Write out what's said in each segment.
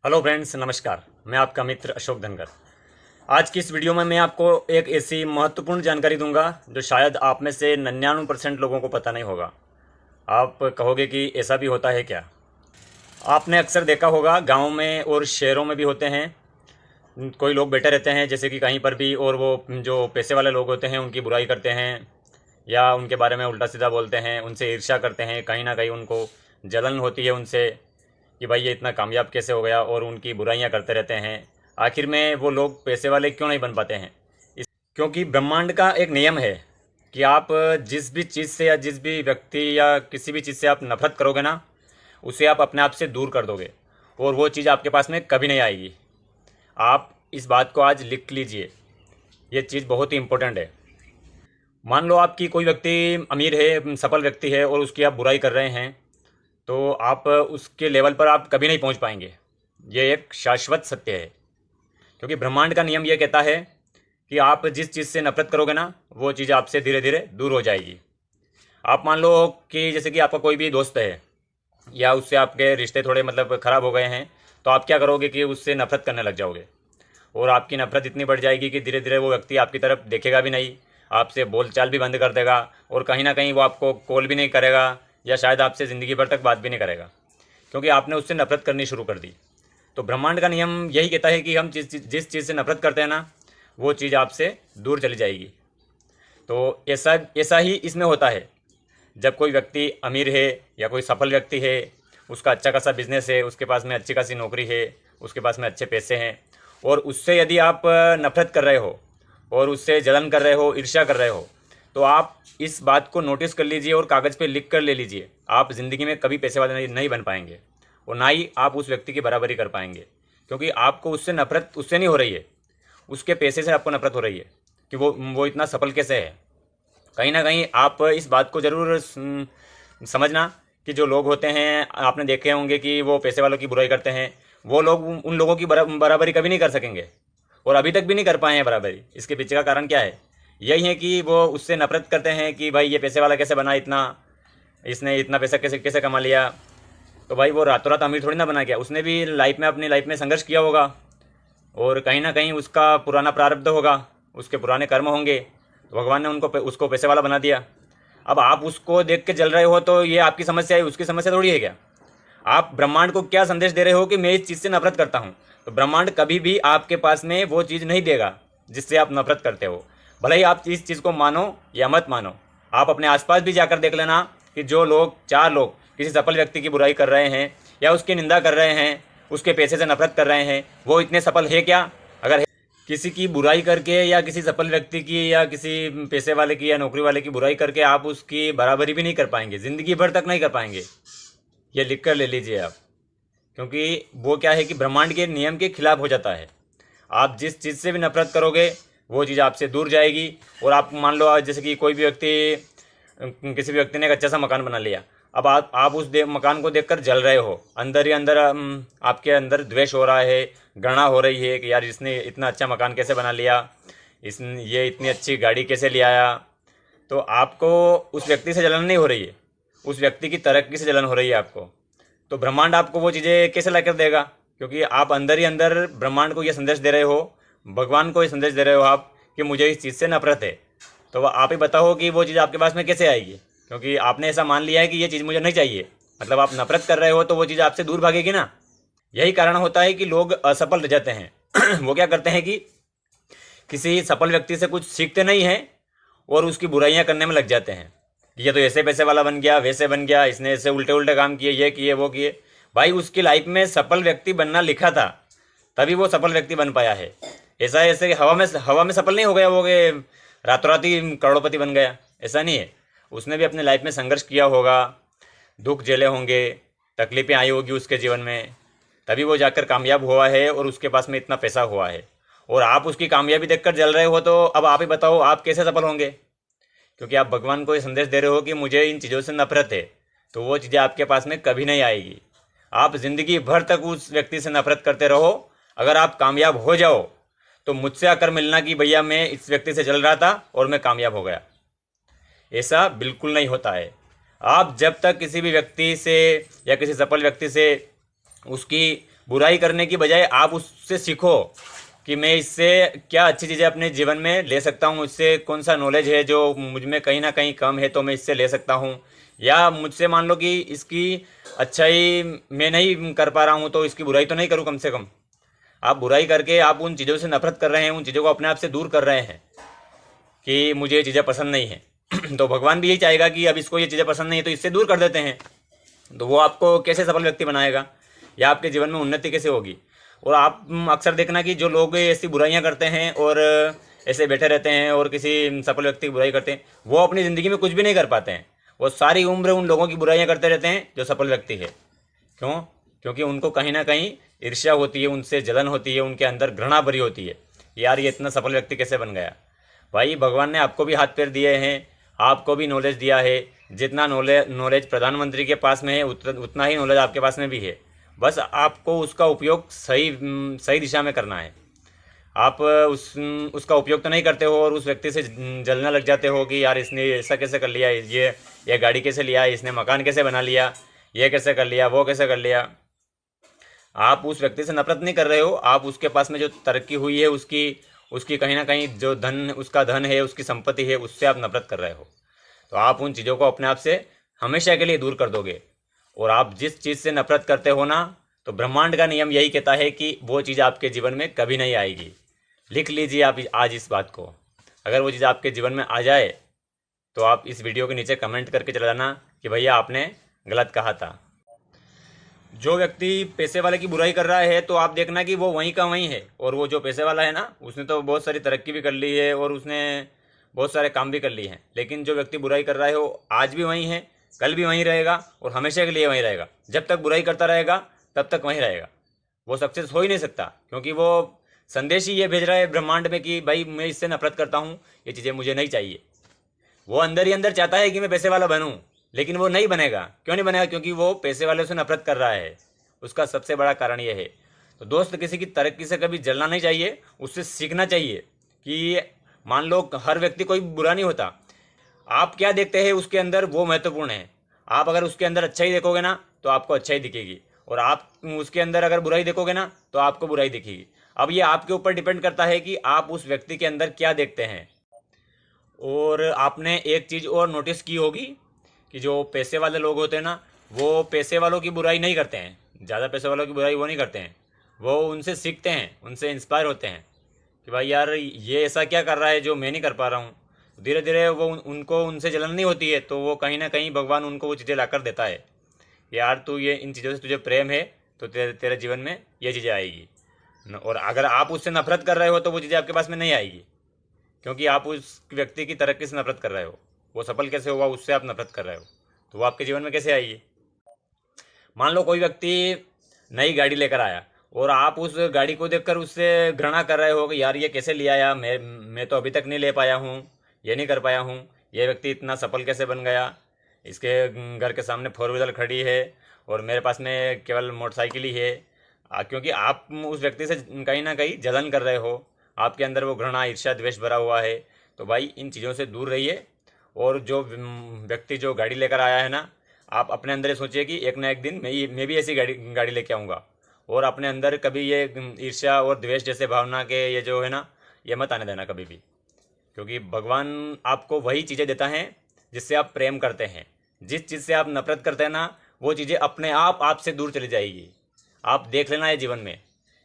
Hello friends, नमस्कार। मैं आपका मित्र अशोक धनगर। आज की इस वीडियो में मैं आपको एक ऐसी महत्वपूर्ण जानकारी दूंगा जो शायद आप में से 99% लोगों को पता नहीं होगा। आप कहोगे कि ऐसा भी होता है क्या? आपने अक्सर देखा होगा, गाँव में और शहरों में भी होते हैं। कोई लोग बैठे रहते हैं जैसे कि कहीं पर भी, और वो जो पैसे वाले लोग होते हैं उनकी बुराई करते हैं या उनके बारे में उल्टा सीधा बोलते हैं, उनसे ईर्ष्या करते हैं। कहीं ना कहीं उनको जलन होती है उनसे कि भाई ये इतना कामयाब कैसे हो गया, और उनकी बुराइयां करते रहते हैं। आखिर में वो लोग पैसे वाले क्यों नहीं बन पाते हैं? क्योंकि ब्रह्मांड का एक नियम है कि आप जिस भी चीज़ से या जिस भी व्यक्ति या किसी भी चीज़ से आप नफरत करोगे ना, उसे आप अपने आप से दूर कर दोगे और वो चीज़ आपके पास में कभी नहीं आएगी। आप इस बात को आज लिख लीजिए, ये चीज़ बहुत ही इंपॉर्टेंट है। मान लो आपकी कोई व्यक्ति अमीर है, सफल व्यक्ति है, और उसकी आप बुराई कर रहे हैं, तो आप उसके लेवल पर आप कभी नहीं पहुंच पाएंगे। ये एक शाश्वत सत्य है, क्योंकि ब्रह्मांड का नियम ये कहता है कि आप जिस चीज़ से नफरत करोगे ना, वो चीज़ आपसे धीरे धीरे दूर हो जाएगी। आप मान लो कि जैसे कि आपका कोई भी दोस्त है या उससे आपके रिश्ते थोड़े मतलब ख़राब हो गए हैं, तो आप क्या करोगे कि उससे नफरत करने लग जाओगे, और आपकी नफरत इतनी बढ़ जाएगी कि धीरे धीरे वो व्यक्ति आपकी तरफ देखेगा भी नहीं, आपसे बोलचाल भी बंद कर देगा, और कहीं ना कहीं वो आपको कॉल भी नहीं करेगा या शायद आपसे ज़िंदगी भर तक बात भी नहीं करेगा, क्योंकि आपने उससे नफरत करनी शुरू कर दी। तो ब्रह्मांड का नियम यही कहता है कि हम जिस चीज़ से नफरत करते हैं ना, वो चीज़ आपसे दूर चली जाएगी। तो ऐसा ऐसा ही इसमें होता है। जब कोई व्यक्ति अमीर है या कोई सफल व्यक्ति है, उसका अच्छा खासा बिजनेस है, उसके पास में अच्छी खासी नौकरी है, उसके पास में अच्छे पैसे हैं, और उससे यदि आप नफरत कर रहे हो और उससे जलन कर रहे हो, ईर्ष्या कर रहे हो, तो आप इस बात को नोटिस कर लीजिए और कागज़ पे लिख कर ले लीजिए। आप ज़िंदगी में कभी पैसे वाले नहीं बन पाएंगे, और ना ही आप उस व्यक्ति की बराबरी कर पाएंगे, क्योंकि आपको उससे नफरत उससे नहीं हो रही है, उसके पैसे से आपको नफरत हो रही है कि वो इतना सफल कैसे है। कहीं ना कहीं आप इस बात को ज़रूर समझना कि जो लोग होते हैं, आपने देखे होंगे कि वो पैसे वालों की बुराई करते हैं, वो लोग उन लोगों की बराबरी कभी नहीं कर सकेंगे, और अभी तक भी नहीं कर पाए हैं बराबरी। इसके पीछे का कारण क्या है? यही है कि वो उससे नफरत करते हैं कि भाई ये पैसे वाला कैसे बना, इतना इसने इतना पैसा कैसे कैसे कमा लिया। तो भाई वो रातों रात अमीर थोड़ी ना बना गया, उसने भी लाइफ में अपनी लाइफ में संघर्ष किया होगा, और कहीं ना कहीं उसका पुराना प्रारब्ध होगा, उसके पुराने कर्म होंगे, तो भगवान ने उसको पैसे वाला बना दिया। अब आप उसको देख के जल रहे हो तो ये आपकी समस्या है, उसकी समस्या थोड़ी है क्या? आप ब्रह्मांड को क्या संदेश दे रहे हो कि मैं इस चीज़ से नफरत करता हूँ? तो ब्रह्मांड कभी भी आपके पास में वो चीज़ नहीं देगा जिससे आप नफरत करते हो। भले ही आप इस चीज़ को मानो या मत मानो, आप अपने आसपास भी जाकर देख लेना कि जो लोग, चार लोग किसी सफल व्यक्ति की बुराई कर रहे हैं या उसकी निंदा कर रहे हैं, उसके पैसे से नफरत कर रहे हैं, वो इतने सफल है क्या? अगर किसी की बुराई करके या किसी सफल व्यक्ति की या किसी पैसे वाले की या नौकरी वाले की बुराई करके आप उसकी बराबरी भी नहीं कर पाएंगे, ज़िंदगी भर तक नहीं कर पाएंगे। ये लिख कर ले लीजिए आप, क्योंकि वो क्या है कि ब्रह्मांड के नियम के खिलाफ हो जाता है। आप जिस चीज़ से भी नफरत करोगे, वो चीज़ आपसे दूर जाएगी। और आप मान लो आज जैसे कि कोई भी व्यक्ति, किसी भी व्यक्ति ने एक अच्छा सा मकान बना लिया, अब आप उस मकान को देखकर जल रहे हो, अंदर ही अंदर आपके अंदर द्वेष हो रहा है, घृणा हो रही है कि यार इसने इतना अच्छा मकान कैसे बना लिया, इसने ये इतनी अच्छी गाड़ी कैसे ले आया। तो आपको उस व्यक्ति से जलन नहीं हो रही है, उस व्यक्ति की तरक्की से जलन हो रही है आपको। तो ब्रह्मांड आपको वो चीज़ें कैसे ला कर देगा? क्योंकि आप अंदर ही अंदर ब्रह्मांड को ये संदेश दे रहे हो, भगवान को ये संदेश दे रहे हो आप कि मुझे इस चीज़ से नफरत है। तो आप ही बताओ कि वो चीज़ आपके पास में कैसे आएगी? क्योंकि आपने ऐसा मान लिया है कि ये चीज़ मुझे नहीं चाहिए, मतलब आप नफरत कर रहे हो, तो वो चीज़ आपसे दूर भागेगी ना। यही कारण होता है कि लोग असफल रह जाते हैं। वो क्या करते हैं कि किसी सफल व्यक्ति से कुछ सीखते नहीं हैं और उसकी बुराइयां करने में लग जाते हैं कि ये तो ऐसे पैसे वाला बन गया, वैसे बन गया, इसने ऐसे उल्टे उल्टे काम किए, ये किए वो किए। भाई उसकी लाइफ में सफल व्यक्ति बनना लिखा था, तभी वो सफल व्यक्ति बन पाया है। ऐसा ऐसे हवा में सफल नहीं हो गया वो कि रातों रात ही करोड़पति बन गया, ऐसा नहीं है। उसने भी अपने लाइफ में संघर्ष किया होगा, दुख झेले होंगे, तकलीफ़ें आई होगी उसके जीवन में, तभी वो जाकर कामयाब हुआ है और उसके पास में इतना पैसा हुआ है। और आप उसकी कामयाबी देखकर जल रहे हो, तो अब आप ही बताओ आप कैसे सफल होंगे? क्योंकि आप भगवान को ये संदेश दे रहे हो कि मुझे इन चीज़ों से नफरत है, तो वो चीज़ें आपके पास में कभी नहीं आएगी। आप ज़िंदगी भर तक उस व्यक्ति से नफरत करते रहो। अगर आप कामयाब हो जाओ तो मुझसे आकर मिलना कि भैया मैं इस व्यक्ति से जल रहा था और मैं कामयाब हो गया। ऐसा बिल्कुल नहीं होता है। आप जब तक किसी भी व्यक्ति से या किसी सफल व्यक्ति से उसकी बुराई करने की बजाय आप उससे सीखो कि मैं इससे क्या अच्छी चीज़ें अपने जीवन में ले सकता हूँ, इससे कौन सा नॉलेज है जो मुझ में कहीं ना कहीं कम है तो मैं इससे ले सकता हूँ, या मुझसे मान लो कि इसकी अच्छाई मैं नहीं कर पा रहा हूँ तो इसकी बुराई तो नहीं करूँ कम से कम। आप बुराई करके आप उन चीज़ों से नफरत कर रहे हैं, उन चीज़ों को अपने आप से दूर कर रहे हैं कि मुझे ये चीज़ें पसंद नहीं है तो भगवान भी यही चाहेगा कि अब इसको ये चीज़ें पसंद नहीं है तो इससे दूर कर देते हैं। तो वो आपको कैसे सफल व्यक्ति बनाएगा, या आपके जीवन में उन्नति कैसे होगी। और आप अक्सर देखना कि जो लोग ऐसी बुराइयां करते हैं और ऐसे बैठे रहते हैं और किसी सफल व्यक्ति की बुराई करते हैं, वो अपनी ज़िंदगी में कुछ भी नहीं कर पाते हैं। वो सारी उम्र उन लोगों की बुराइयां करते रहते हैं जो सफल व्यक्ति है। क्यों? क्योंकि उनको कहीं ना कहीं ईर्ष्या होती है, उनसे जलन होती है, उनके अंदर घृणा भरी होती है, यार ये इतना सफल व्यक्ति कैसे बन गया। भाई भगवान ने आपको भी हाथ पैर दिए हैं, आपको भी नॉलेज दिया है। जितना नॉलेज प्रधानमंत्री के पास में है उतना ही नॉलेज आपके पास में भी है। बस आपको उसका उपयोग सही दिशा में करना है। आप उसका उपयोग तो नहीं करते हो और उस व्यक्ति से जलने लग जाते हो कि यार इसने ऐसा कैसे कर लिया, ये गाड़ी कैसे लिया, इसने मकान कैसे बना लिया, ये कैसे कर लिया, वो कैसे कर लिया। आप उस व्यक्ति से नफरत नहीं कर रहे हो, आप उसके पास में जो तरक्की हुई है उसकी उसकी कहीं ना कहीं जो धन, उसका धन है, उसकी संपत्ति है, उससे आप नफरत कर रहे हो। तो आप उन चीज़ों को अपने आप से हमेशा के लिए दूर कर दोगे। और आप जिस चीज़ से नफरत करते हो ना, तो ब्रह्मांड का नियम यही कहता है कि वो चीज़ आपके जीवन में कभी नहीं आएगी। लिख लीजिए आप आज इस बात को। अगर वो चीज़ आपके जीवन में आ जाए तो आप इस वीडियो के नीचे कमेंट करके चला जाना कि भैया आपने गलत कहा था। जो व्यक्ति पैसे वाले की बुराई कर रहा है तो आप देखना कि वो वहीं का वहीं है, और वो जो पैसे वाला है ना, उसने तो बहुत सारी तरक्की भी कर ली है और उसने बहुत सारे काम भी कर लिए हैं। लेकिन जो व्यक्ति बुराई कर रहा है वो आज भी वहीं है, कल भी वहीं रहेगा और हमेशा के लिए वहीं रहेगा। जब तक बुराई करता रहेगा तब तक वहीं रहेगा। वो सक्सेस हो ही नहीं सकता, क्योंकि वो संदेश ही ये भेज रहा है ब्रह्मांड में कि भाई मैं इससे नफरत करता हूँ, ये चीज़ें मुझे नहीं चाहिए। वो अंदर ही अंदर चाहता है कि मैं पैसे वाला बनूं, लेकिन वो नहीं बनेगा। क्यों नहीं बनेगा? क्योंकि वो पैसे वाले से नफरत कर रहा है। उसका सबसे बड़ा कारण ये है। तो दोस्त, किसी की तरक्की से कभी जलना नहीं चाहिए, उससे सीखना चाहिए कि मान लो हर व्यक्ति कोई बुरा नहीं होता। आप क्या देखते हैं उसके अंदर, वो महत्वपूर्ण है। आप अगर उसके अंदर अच्छाई देखोगे ना तो आपको अच्छाई दिखेगी, और आप उसके अंदर अगर बुराई देखोगे ना तो आपको बुराई दिखेगी। अब ये आपके ऊपर डिपेंड करता है कि आप उस व्यक्ति के अंदर क्या देखते हैं। और आपने एक चीज़ और नोटिस की होगी कि जो पैसे वाले लोग होते हैं ना, वो पैसे वालों की बुराई नहीं करते हैं। ज़्यादा पैसे वालों की बुराई वो नहीं करते हैं, वो उनसे सीखते हैं, उनसे इंस्पायर होते हैं कि भाई यार ये ऐसा क्या कर रहा है जो मैं नहीं कर पा रहा हूँ। धीरे धीरे वो उनको उनसे जलन नहीं होती है, तो वो कहीं ना कहीं भगवान उनको वो चीज़ें ला कर देता है। यार तू ये इन चीज़ों से तुझे प्रेम है तो तेरे जीवन में ये चीज़ें आएगी। और अगर आप उससे नफरत कर रहे हो तो वो चीज़ें आपके पास में नहीं आएगी, क्योंकि आप उस व्यक्ति की तरक्की से नफरत कर रहे हो। वो सफल कैसे हुआ उससे आप नफरत कर रहे हो, तो वो आपके जीवन में कैसे आएगी। मान लो कोई व्यक्ति नई गाड़ी लेकर आया और आप उस गाड़ी को देखकर उससे घृणा कर रहे हो कि यार ये कैसे ले आया, मैं तो अभी तक नहीं ले पाया हूँ, ये नहीं कर पाया हूँ, ये व्यक्ति इतना सफल कैसे बन गया, इसके घर के सामने फोर व्हीलर खड़ी है और मेरे पास में केवल मोटरसाइकिल ही है। क्योंकि आप उस व्यक्ति से कहीं ना कहीं जलन कर रहे हो, आपके अंदर वो घृणा, ईर्ष्या, द्वेष भरा हुआ है। तो भाई इन चीज़ों से दूर रहिए। और जो व्यक्ति जो गाड़ी लेकर आया है ना, आप अपने अंदर ये सोचिए कि एक ना एक दिन मैं भी ऐसी गाड़ी गाड़ी लेके आऊँगा। और अपने अंदर कभी ये ईर्ष्या और द्वेष जैसे भावना के ये जो है ना, ये मत आने देना कभी भी। क्योंकि भगवान आपको वही चीज़ें देता है जिससे आप प्रेम करते हैं। जिस चीज़ से आप नफरत करते हैं ना, वो चीज़ें अपने आप आपसे दूर चली जाएगी। आप देख लेना है जीवन में,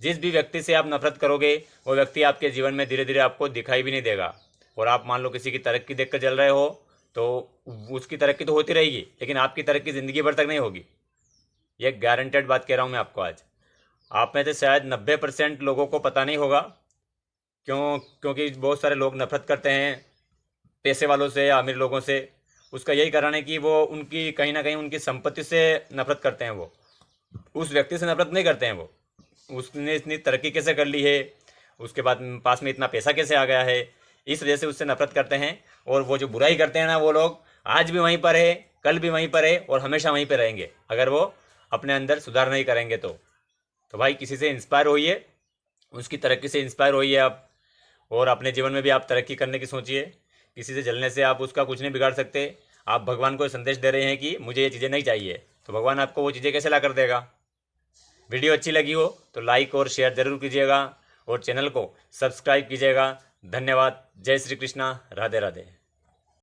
जिस भी व्यक्ति से आप नफरत करोगे वो व्यक्ति आपके जीवन में धीरे धीरे आपको दिखाई भी नहीं देगा। और आप मान लो किसी की तरक्की देखकर जल रहे हो तो उसकी तरक्की तो होती रहेगी, लेकिन आपकी तरक्की ज़िंदगी भर तक नहीं होगी। ये गारंटेड बात कह रहा हूँ मैं आपको आज। आप में से शायद 90% लोगों को पता नहीं होगा। क्योंकि बहुत सारे लोग नफरत करते हैं पैसे वालों से या अमीर लोगों से। उसका यही कारण है कि वो उनकी कहीं ना कहीं उनकी संपत्ति से नफरत करते हैं। वो उस व्यक्ति से नफरत नहीं करते हैं। वो उसने इतनी तरक्की कैसे कर ली है, उसके बाद पास में इतना पैसा कैसे आ गया है, इस वजह से उससे नफरत करते हैं। और वो जो बुराई करते हैं ना, वो लोग आज भी वहीं पर है, कल भी वहीं पर है और हमेशा वहीं पर रहेंगे, अगर वो अपने अंदर सुधार नहीं करेंगे तो भाई किसी से इंस्पायर होइए, उसकी तरक्की से इंस्पायर होइए आप। और अपने जीवन में भी आप तरक्की करने की सोचिए। किसी से जलने से आप उसका कुछ नहीं बिगाड़ सकते। आप भगवान को संदेश दे रहे हैं कि मुझे ये चीज़ें नहीं चाहिए, तो भगवान आपको वो चीज़ें कैसे ला कर देगा। वीडियो अच्छी लगी हो तो लाइक और शेयर ज़रूर कीजिएगा और चैनल को सब्सक्राइब कीजिएगा। धन्यवाद। जय श्री कृष्णा। राधे राधे।